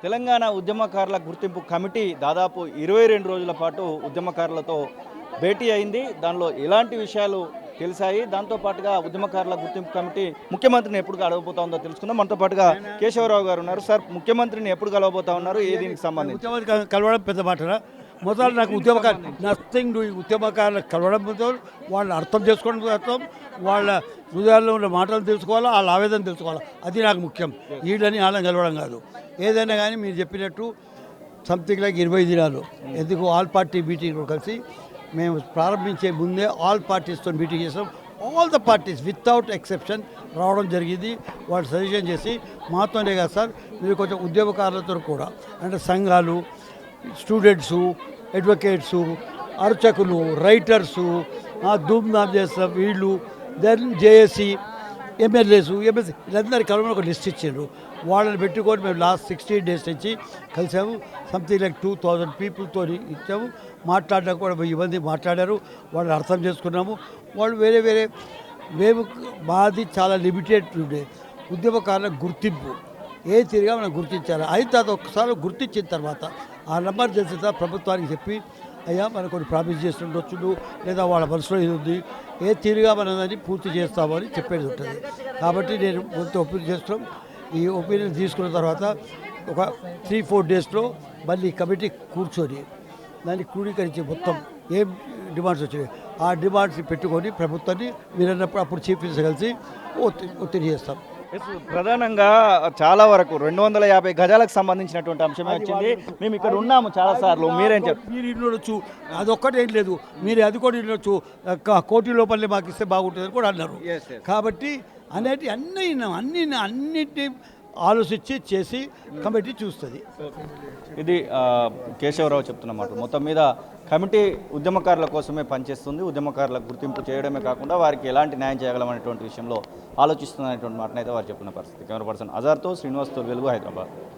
తెలంగాణ ఉద్యమకారుల గుర్తింపు కమిటీ దాదాపు 22 రోజుల పాటు ఉద్యమకారులతో భేటీ అయింది. దానిలో ఎలాంటి విషయాలు తెలిసాయి, దాంతోపాటుగా ఉద్యమకారుల గుర్తింపు కమిటీ ముఖ్యమంత్రిని ఎప్పుడు కలవబోతా ఉందో తెలుసుకుందాం. మనతో పాటుగా కేశవరావు గారు ఉన్నారు. సార్, ముఖ్యమంత్రిని ఎప్పుడు కలవబోతా ఉన్నారు, ఏ దీనికి సంబంధించి? ముఖ్యమంత్రి కలవడం పెద్ద మాటరా. మొదలు నాకు నథింగ్ డూ ఉద్యమకారులకు కలవడం మొదలు వాళ్ళని అర్థం చేసుకోవడం అర్థం, వాళ్ళ హృదయాల్లో ఉన్న మాటలు తెలుసుకోవాలా, వాళ్ళ ఆవేదన తెలుసుకోవాలా, అది నాకు ముఖ్యం. వీళ్ళని వాళ్ళని కలవడం కాదు. ఏదైనా కానీ మీరు చెప్పినట్టు సంథింగ్ లైక్ 20 దినాలు ఎందుకు ఆల్ పార్టీ మీటింగ్లో కలిసి మేము ప్రారంభించే ముందే ఆల్ పార్టీస్తో మీటింగ్ చేసాం. All the parties without exception రావడం జరిగింది. వాళ్ళు సజెషన్ చేసి మాతోనే కాదు సార్, మీరు కొంచెం ఉద్యమకారులతో కూడా అంటే సంఘాలు, స్టూడెంట్సు, అడ్వకేట్సు, అర్చకులు, రైటర్సు, ధూమ్ధామ్ చేస్తాం వీళ్ళు, దెన్ జేఏసీ, ఎమ్మెల్యేసు, వీళ్ళందరి కలవని ఒక లిస్ట్ ఇచ్చారు. వాళ్ళని పెట్టుకొని మేము లాస్ట్ 16 days నుంచి కలిసాము. సంథింగ్ లైక్ 2000 పీపుల్తో ఇచ్చాము. మాట్లాడడం కూడా 1000 మంది మాట్లాడారు. వాళ్ళని అర్థం చేసుకున్నాము. వాళ్ళు వేరే వేరే మేము మాది చాలా లిమిటెడ్ ఉండే ఉద్యమకారుల గుర్తింపు ఏ తిరిగా మనం గుర్తించాలి. అయితే అది ఒకసారి గుర్తించిన తర్వాత ఆ నెంబర్ తెలిసిన తర్వాత ప్రభుత్వానికి చెప్పి అయ్యా మనం కొన్ని ప్రామిస్ చేస్తుండొచ్చు, లేదా వాళ్ళ మనసులో ఇది ఉంది, ఏ తీరుగా మనం దాన్ని పూర్తి చేస్తామని చెప్పేది ఉంటుంది. కాబట్టి నేను కొంత ఒపీనియన్ చేస్తున్నాం. ఈ ఒపీనియన్ తీసుకున్న తర్వాత ఒక 3-4 daysలో మళ్ళీ కమిటీ కూర్చొని దాన్ని క్రోడీకరించి మొత్తం ఏం డిమాండ్స్ వచ్చినాయి ఆ డిమాండ్స్ పెట్టుకొని ప్రభుత్వాన్ని మీరన్నప్పుడు అప్పుడు చీఫ్ మినిస్టర్ కలిసి ఒత్తిడి చేస్తాం. ప్రధానంగా చాలా వరకు 250 గజాలకు సంబంధించినటువంటి అంశమే వచ్చింది. మేము ఇక్కడ ఉన్నాము చాలా సార్లు, మీరేం చెప్తారు? మీరు ఇన్నొచ్చు, అదొక్కటి ఏం లేదు, మీరు అది కూడా ఇన్నొచ్చు, కోటి లోపలే మాకు ఇస్తే బాగుంటుంది అని కూడా అన్నారు. కాబట్టి అనేటి అన్నిటిని ఆలోచించి చేసి కమిటీ చూస్తుంది. ఇది కేశవరావు చెప్తున్నమాట. మొత్తం మీద కమిటీ ఉద్యమకారుల కోసమే పనిచేస్తుంది. ఉద్యమకారుల గుర్తింపు చేయడమే కాకుండా వారికి ఎలాంటి న్యాయం చేయగలమనేటువంటి విషయంలో ఆలోచిస్తున్నటువంటి మాటనైతే వారు చెప్పిన పరిస్థితి. కెమెరా పర్సన్ అజార్తో శ్రీనివాస్తో, వెలుగు, హైదరాబాద్.